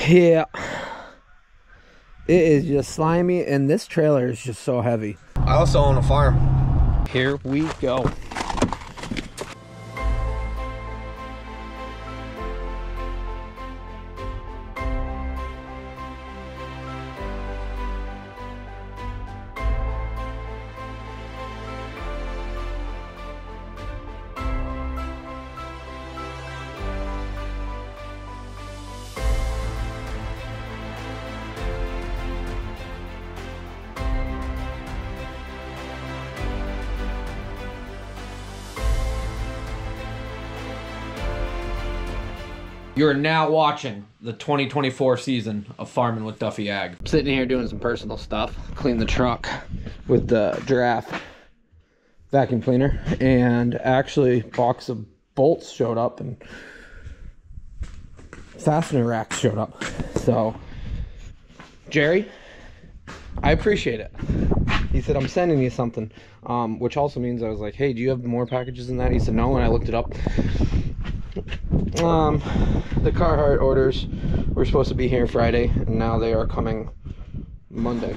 Yeah, it is just slimy, and this trailer is just so heavy. I also own a farm. Here we go. You're now watching the 2024 season of Farming with Duffy Ag. I'm sitting here doing some personal stuff. Clean the truck with the Giraffe vacuum cleaner, and actually a box of bolts showed up and fastener racks showed up. So Jerry, I appreciate it. He said, I'm sending you something, which also means I was like, hey, do you have more packages than that? He said no, and I looked it up. The Carhartt orders were supposed to be here Friday, and now they are coming Monday,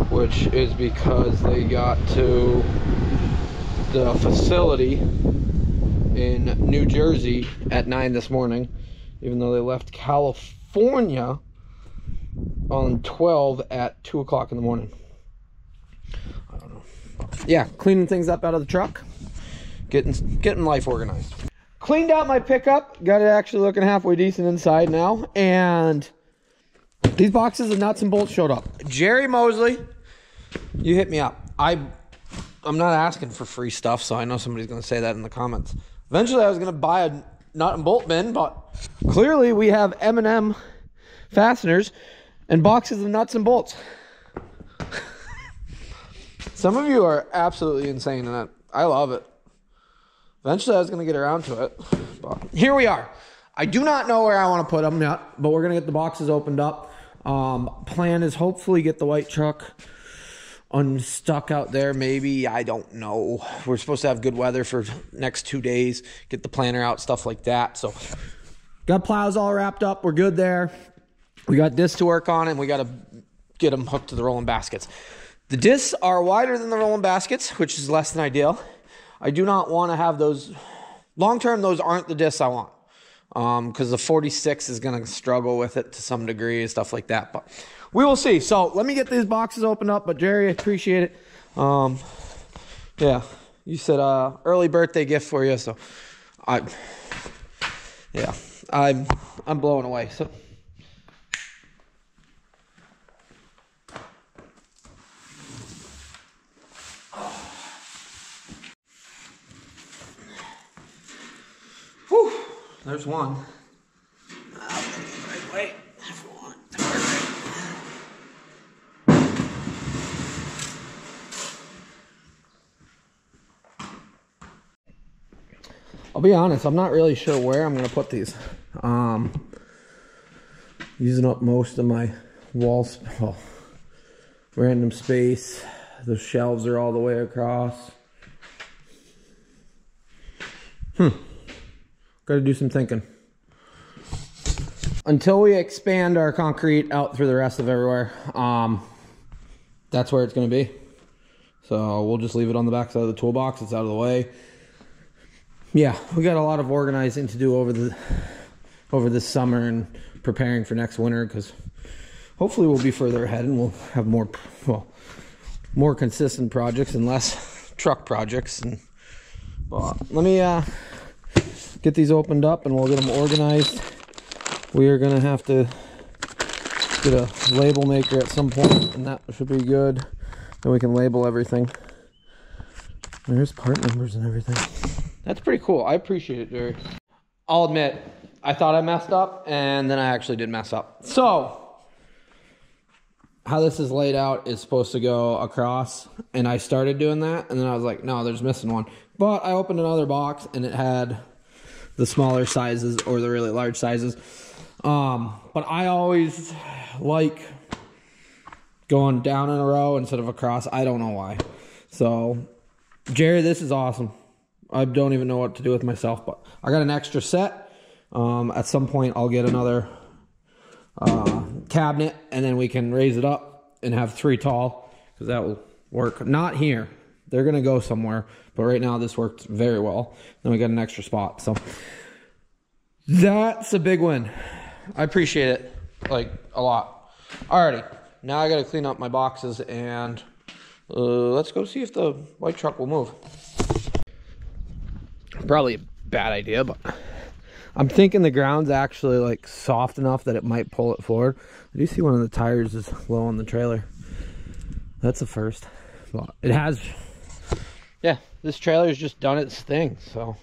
which is because they got to the facility in New Jersey at 9 this morning, even though they left California on 12 at 2 o'clock in the morning. I don't know. Yeah, cleaning things up out of the truck. Getting life organized. Cleaned out my pickup. Got it actually looking halfway decent inside now. And these boxes of nuts and bolts showed up. Jerry Mosley, you hit me up. I'm not asking for free stuff, so I know somebody's going to say that in the comments. Eventually, I was going to buy a nut and bolt bin, but clearly we have M&M fasteners and boxes of nuts and bolts. Some of you are absolutely insane, and I love it. Eventually, I was going to get around to it, but here we are. I do not know where I want to put them yet, but we're going to get the boxes opened up. Plan is hopefully get the white truck unstuck out there. Maybe, I don't know. We're supposed to have good weather for next 2 days. Get the planter out, stuff like that. So, got plows all wrapped up. We're good there. We got discs to work on, and we got to get them hooked to the rolling baskets. The discs are wider than the rolling baskets, which is less than ideal. I do not want to have those. Long term, those aren't the discs I want. Because the 46 is going to struggle with it to some degree and stuff like that. But we will see. So let me get these boxes opened up. But Jerry, I appreciate it. Yeah, you said early birthday gift for you. So I'm blown away. So. Whew, there's one. Right way. Everyone. I'll be honest, I'm not really sure where I'm going to put these. Using up most of my walls, random space. The shelves are all the way across. Got to do some thinking. Until we expand our concrete out through the rest of everywhere, that's where it's going to be. So we'll just leave it on the back side of the toolbox. It's out of the way. Yeah, we got a lot of organizing to do over this summer and preparing for next winter, because hopefully we'll be further ahead and we'll have more consistent projects and less truck projects. And let me get these opened up and we'll get them organized. We are going to have to get a label maker at some point, and that should be good. Then we can label everything. There's part numbers and everything. That's pretty cool. I appreciate it, Jerry. I'll admit, I thought I messed up, and then I actually did mess up. So, how this is laid out is supposed to go across, and I started doing that, and then I was like, no, there's missing one. But I opened another box, and it had the smaller sizes or the really large sizes. But I always like going down in a row instead of across. I don't know why. So, Jerry, this is awesome. I don't even know what to do with myself, but I got an extra set. At some point, I'll get another cabinet, and then we can raise it up and have 3 tall, because that will work. Not here. They're going to go somewhere, but right now this worked very well. Then we got an extra spot, so that's a big win. I appreciate it, like, a lot. Alrighty, now I got to clean up my boxes, and let's go see if the white truck will move. Probably a bad idea, but I'm thinking the ground's actually like soft enough that it might pull it forward. I do see one of the tires is low on the trailer. That's a first. Well, it has, yeah, this trailer's just done its thing, so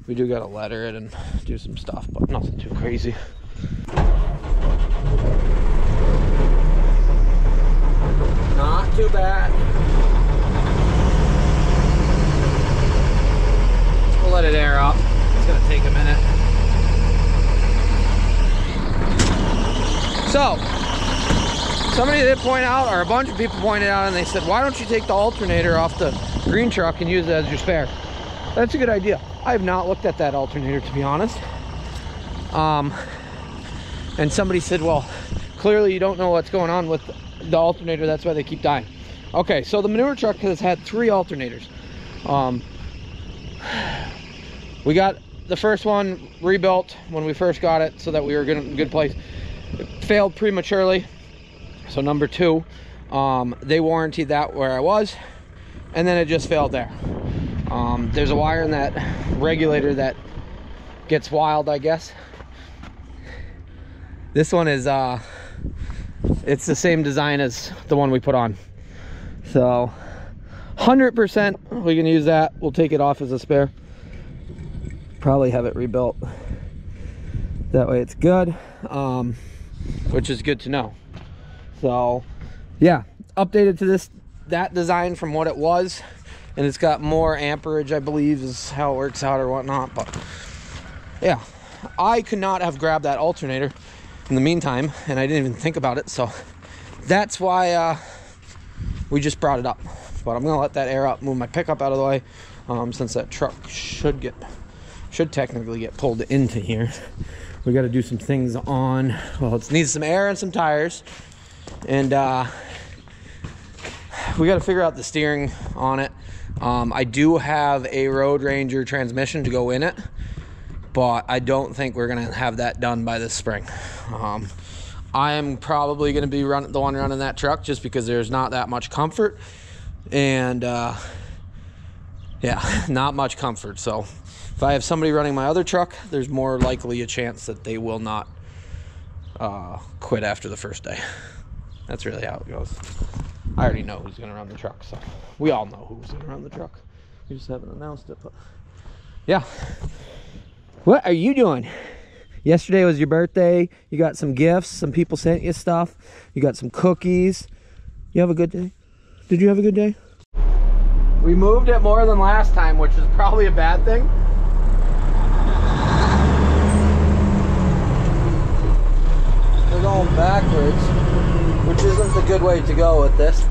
we do gotta letter it and do some stuff, but nothing too crazy. Not too bad. We'll let it air up. It's gonna take a minute. So, somebody did point out, or a bunch of people pointed out, and they said, why don't you take the alternator off the green truck and use it as your spare? That's a good idea. I have not looked at that alternator, to be honest. And somebody said, well, clearly you don't know what's going on with the alternator, that's why they keep dying. Okay, so the manure truck has had 3 alternators. We got the first one rebuilt when we first got it so that we were in a good place. It failed prematurely, so number 2, they warranted that where I was, and then it just failed there. There's a wire in that regulator that gets wild, I guess. This one is it's the same design as the one we put on, so 100% we can use that. We'll take it off as a spare, probably have it rebuilt, that way it's good, which is good to know. So yeah, updated to that design from what it was, and it's got more amperage, I believe is how it works out or whatnot. But yeah, I could not have grabbed that alternator in the meantime, and I didn't even think about it, so that's why we just brought it up. But I'm gonna let that air up, move my pickup out of the way, since that truck should technically get pulled into here. We got to do some things on, well, it needs some air and some tires, and we got to figure out the steering on it. I do have a Road Ranger transmission to go in it, but I don't think we're gonna have that done by this spring. I am probably gonna be the one running that truck, just because there's not that much comfort, and yeah, not much comfort. So if I have somebody running my other truck, there's more likely a chance that they will not quit after the first day. That's really how it goes. I already know who's gonna run the truck, so we all know who's gonna run the truck. We just haven't announced it, but yeah. What are you doing? Yesterday was your birthday. You got some gifts. Some people sent you stuff. You got some cookies. You have a good day? Did you have a good day? We moved it more than last time, which is probably a bad thing. We're going backwards, which isn't the good way to go with this.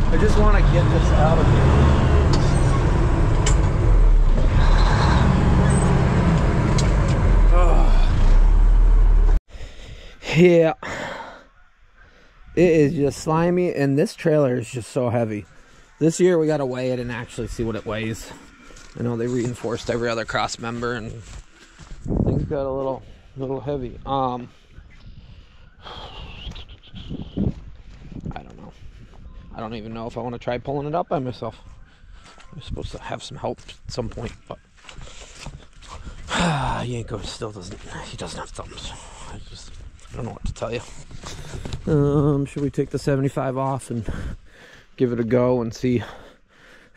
I just want to get this out of here. Yeah. It is just slimy, and this trailer is just so heavy. This year we got to weigh it and actually see what it weighs. I know they reinforced every other cross member, and things got a little heavy. I don't know. I don't even know if I want to try pulling it up by myself. I'm supposed to have some help at some point, but Yanko still doesn't. He doesn't have thumbs. I don't know what to tell you. Should we take the 75 off and give it a go and see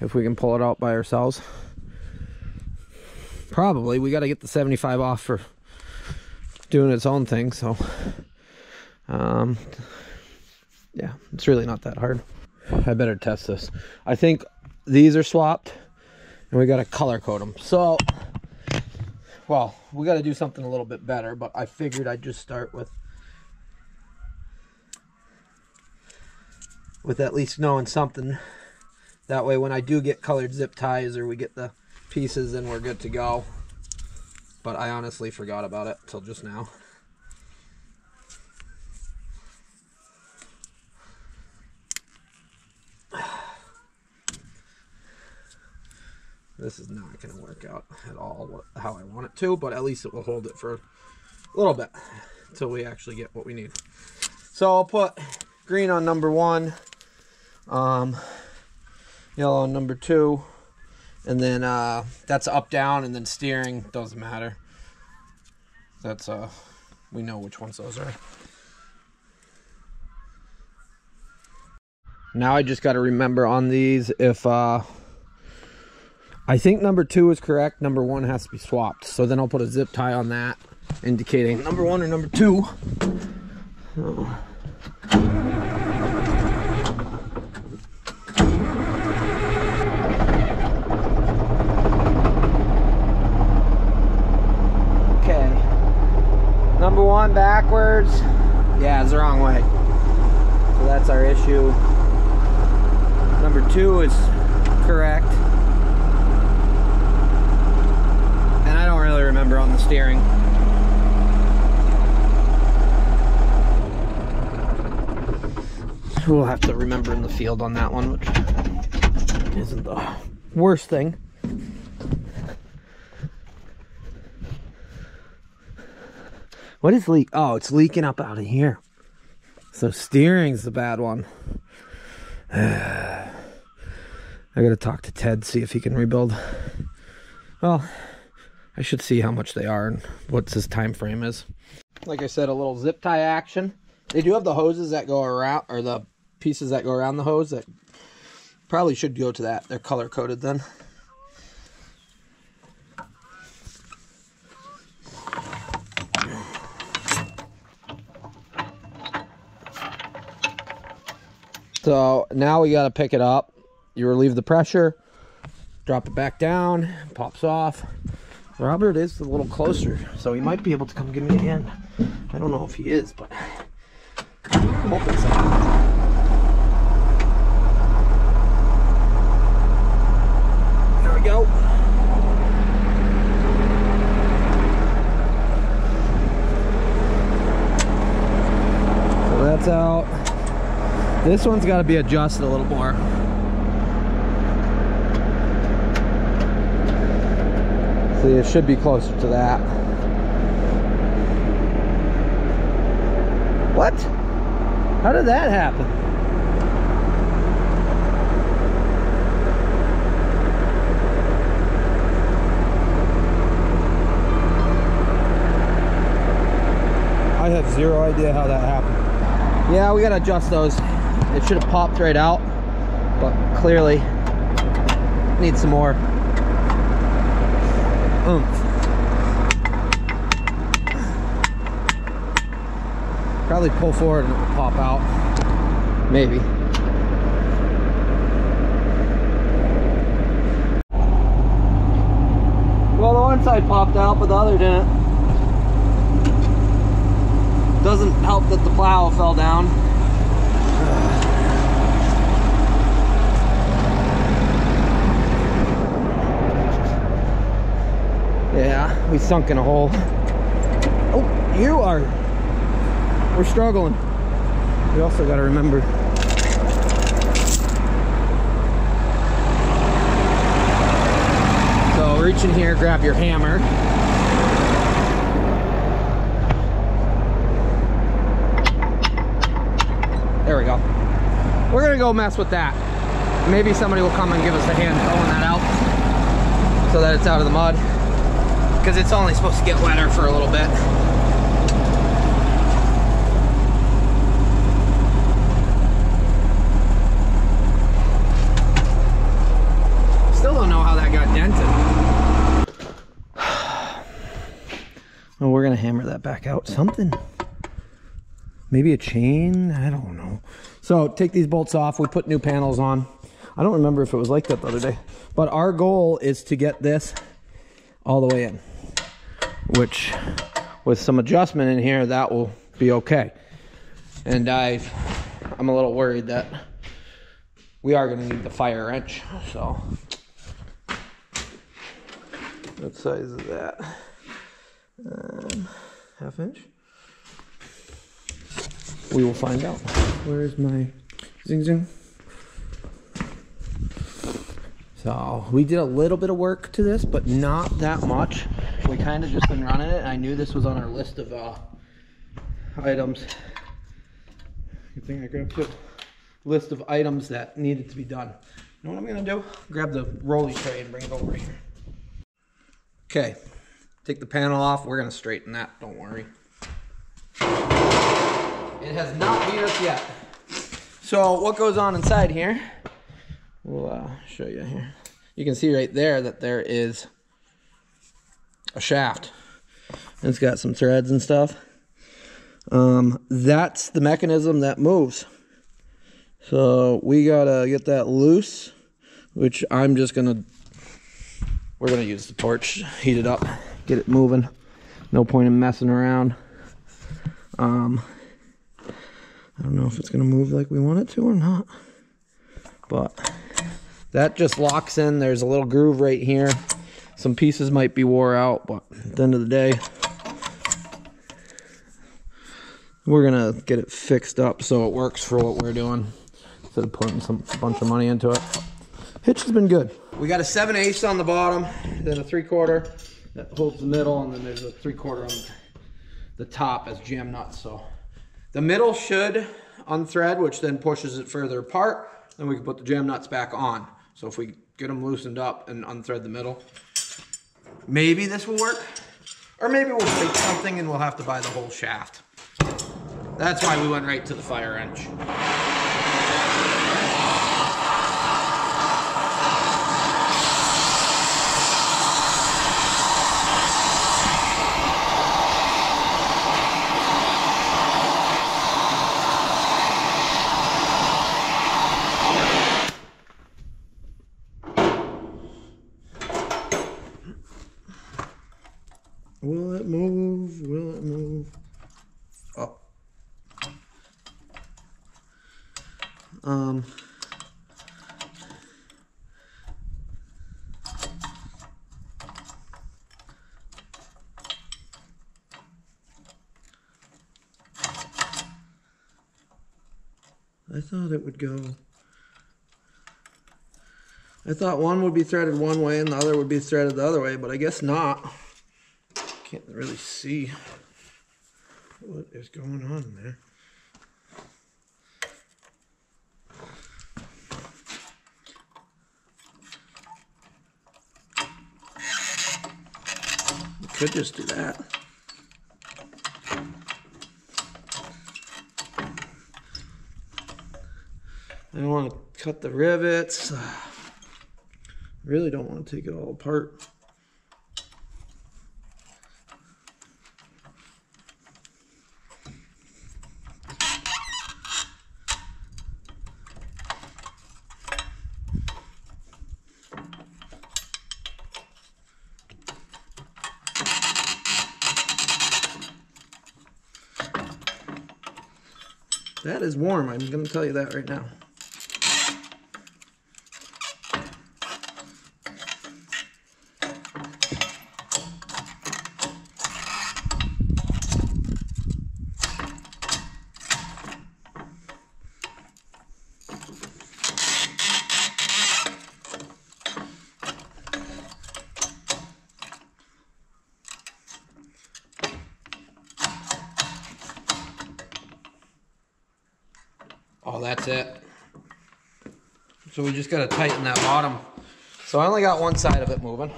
if we can pull it out by ourselves? Probably. We got to get the 75 off for doing its own thing, so yeah, it's really not that hard. I better test this. I think these are swapped, and we got to color code them. So well, we got to do something a little bit better, but I figured I'd just start with at least knowing something. That way when I do get colored zip ties or we get the pieces, then we're good to go. But I honestly forgot about it till just now. This is not going to work out at all how I want it to, but at least it will hold it for a little bit until we actually get what we need. So I'll put green on number 1, yellow on number 2, and then that's up, down, and then steering doesn't matter. That's we know which ones those are. Now I just got to remember on these if I think number 2 is correct, number 1 has to be swapped. So then I'll put a zip tie on that, indicating number 1 or number 2. Oh. Okay. Number 1 backwards. Yeah, it's the wrong way. So that's our issue. Number 2 is correct. Remember on the steering. We'll have to remember in the field on that one, which isn't the worst thing. What is leak? Oh, it's leaking up out of here. So steering's the bad one. I gotta talk to Ted, see if he can rebuild. Well, I should see how much they are and what his time frame is. Like I said, a little zip tie action. They do have the hoses that go around, or the pieces that go around the hose that probably should go to that. They're color coded then. So now we got to pick it up. You relieve the pressure, drop it back down, pops off. Robert is a little closer, so he might be able to come give me a hand. I don't know if he is, but I'm hoping so. There we go. So that's out. This one's got to be adjusted a little more. See, it should be closer to that. What? How did that happen? I have zero idea how that happened. Yeah, we gotta adjust those. It should have popped right out, but clearly needs some more oomph. Probably pull forward and it will pop out. Maybe. Well, the one side popped out, but the other didn't. Doesn't help that the plow fell down. Yeah, we sunk in a hole. Oh, you are. We're struggling. We also got to remember. So reach in here, grab your hammer. There we go. We're gonna go mess with that. Maybe somebody will come and give us a hand throwing that out so that it's out of the mud, because it's only supposed to get wetter for a little bit. Still don't know how that got dented. Well, we're gonna hammer that back out. Something. Maybe a chain? I don't know. So take these bolts off. We put new panels on. I don't remember if it was like that the other day. But our goal is to get this all the way in. which with some adjustment in here, that will be okay. And I'm a little worried that we are going to need the fire wrench. So what size is that? 1/2 inch. We will find out. Where's my zing zing? So we did a little bit of work to this, but not that much. We kind of just been running it. I knew this was on our list of items. Good thing I grabbed the list of items that needed to be done. You know what I'm gonna do? Grab the rolly tray and bring it over here. Okay, take the panel off. We're gonna straighten that, don't worry. It has not beat us yet. So what goes on inside here? We'll show you here. You can see right there that there is a shaft. It's got some threads and stuff. That's the mechanism that moves. So we gotta get that loose, which we're gonna use the torch, heat it up, get it moving. No point in messing around. I don't know if it's gonna move like we want it to or not, but that just locks in. There's a little groove right here. Some pieces might be wore out, but at the end of the day, we're gonna get it fixed up so it works for what we're doing instead of putting a bunch of money into it. Hitch has been good. We got a 7/8 on the bottom, then a 3/4 that holds the middle, and then there's a 3/4 on the top as jam nuts. So the middle should unthread, which then pushes it further apart. Then we can put the jam nuts back on. So if we get them loosened up and unthread the middle, maybe this will work. Or maybe we'll break something and we'll have to buy the whole shaft. That's why we went right to the fire wrench. Will it move? Will it move? Oh. I thought it would go. I thought one would be threaded one way and the other would be threaded the other way, but I guess not. Can't really see what is going on there. You could just do that. I don't want to cut the rivets. Really don't want to take it all apart. That is warm, I'm going to tell you that right now. Oh, that's it. So we just got to tighten that bottom. So I only got one side of it moving,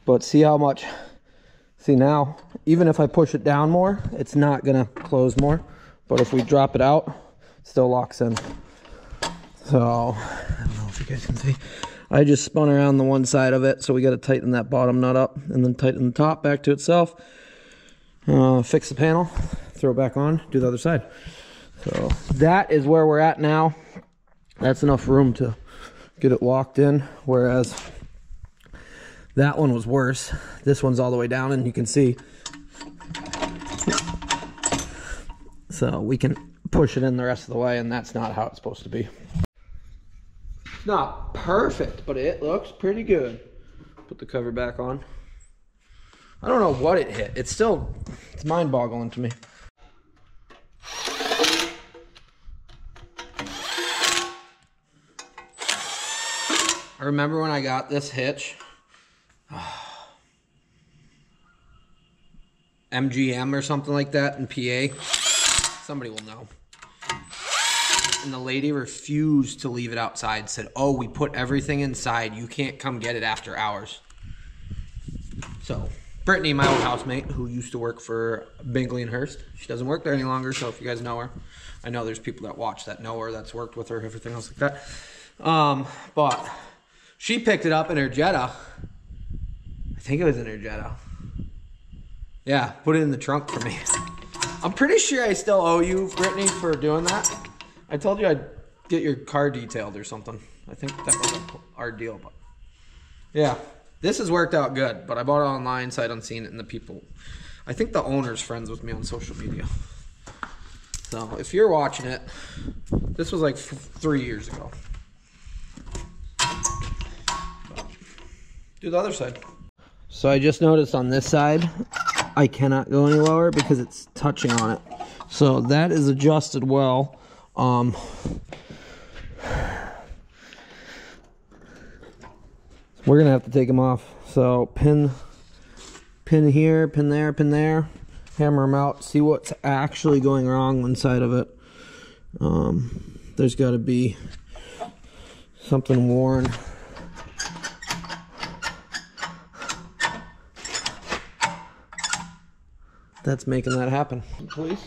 but see how much, see now, even if I push it down more, it's not gonna close more. But if we drop it out, it still locks in. So, I don't know if you guys can see. I just spun around the one side of it, so we got to tighten that bottom nut up and then tighten the top back to itself. Fix the panel, throw it back on, do the other side. So that is where we're at now. That's enough room to get it locked in, whereas That one was worse. This one's all the way down, and you can see. So we can push it in the rest of the way, and that's not how it's supposed to be. It's not perfect, but it looks pretty good. Put the cover back on. I don't know what it hit. It's mind-boggling to me. I remember when I got this hitch. MGM or something like that in PA. Somebody will know. And the lady refused to leave it outside. Said, oh, we put everything inside. You can't come get it after hours. So, Brittany, my old housemate, who used to work for Bingley and Hearst. She doesn't work there any longer, so if you guys know her. I know there's people that watch that know her, that's worked with her, everything else like that. But she picked it up in her Jetta. I think it was in her Jetta. Yeah, put it in the trunk for me. I'm pretty sure I still owe you, Brittany, for doing that. I told you I'd get your car detailed or something. I think that was our deal, but yeah. This has worked out good, but I bought it online, sight unseen, and the people, I think the owner's friends with me on social media. So if you're watching it, this was like 3 years ago. Do the other side. So I just noticed on this side, I cannot go any lower because it's touching on it. So that is adjusted well. We're gonna have to take them off. So pin here, pin there, hammer them out, see what's actually going wrong inside of it. There's got to be something worn. That's making that happen. Please.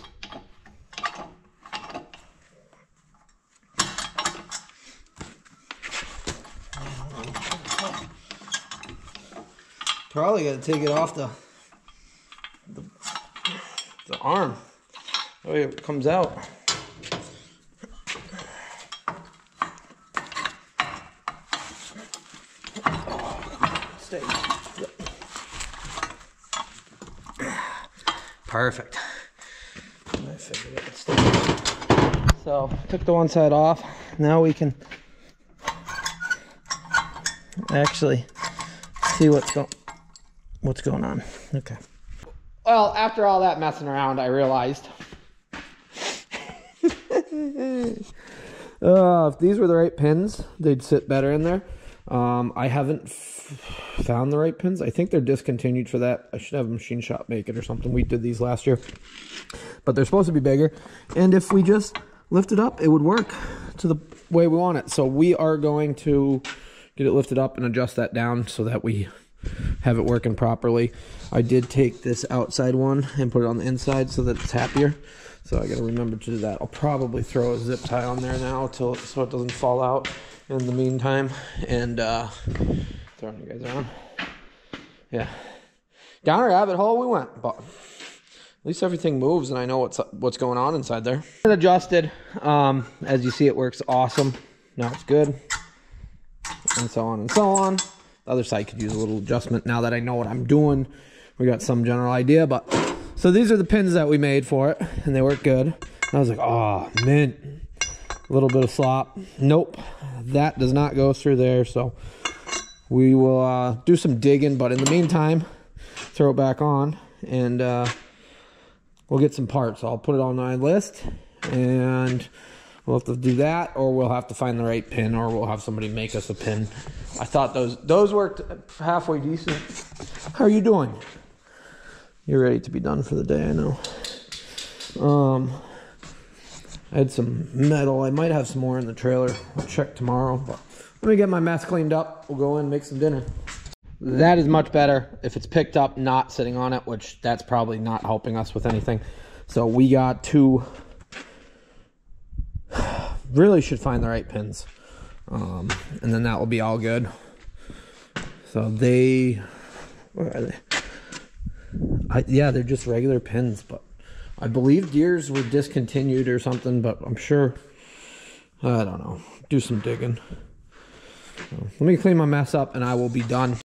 Probably got to take it off the arm. Oh, it comes out. Stay. Perfect. I figured it would stay. So took the one side off. Now we can actually see what's going on. Okay. Well, after all that messing around, I realized if these were the right pins, they'd sit better in there. I haven't found the right pins. I think they're discontinued for that. I should have a machine shop make it or something. We did these last year, but they're supposed to be bigger. And if we just lift it up, it would work to the way we want it. So we are going to get it lifted up and adjust that down so that we have it working properly. I did take this outside one and put it on the inside so that it's happier. So I gotta remember to do that. I'll probably throw a zip tie on there now so it doesn't fall out in the meantime. And throwing you guys around. Yeah. Down a rabbit hole we went, but at least everything moves and I know what's going on inside there. It adjusted. As you see, it works awesome. Now it's good. And so on and so on. The other side could use a little adjustment now that I know what I'm doing. We got some general idea, but so these are the pins that we made for it and they work good. And I was like, oh, mint. A little bit of slop. Nope. That does not go through there. So we will do some digging, but in the meantime, throw it back on and we'll get some parts. I'll put it on my list and we'll have to do that, or we'll have to find the right pin, or we'll have somebody make us a pin. I thought those worked halfway decent. How are you doing? You're ready to be done for the day, I know. I had some metal. I might have some more in the trailer. I'll check tomorrow, but let me get my mess cleaned up. We'll go in and make some dinner. That is much better if it's picked up, not sitting on it, which that's probably not helping us with anything. So we got to really should find the right pins. And then that will be all good. So where are they? Yeah, they're just regular pins, but I believe Deere's were discontinued or something, but I'm sure, I don't know, do some digging. So let me clean my mess up and I will be done.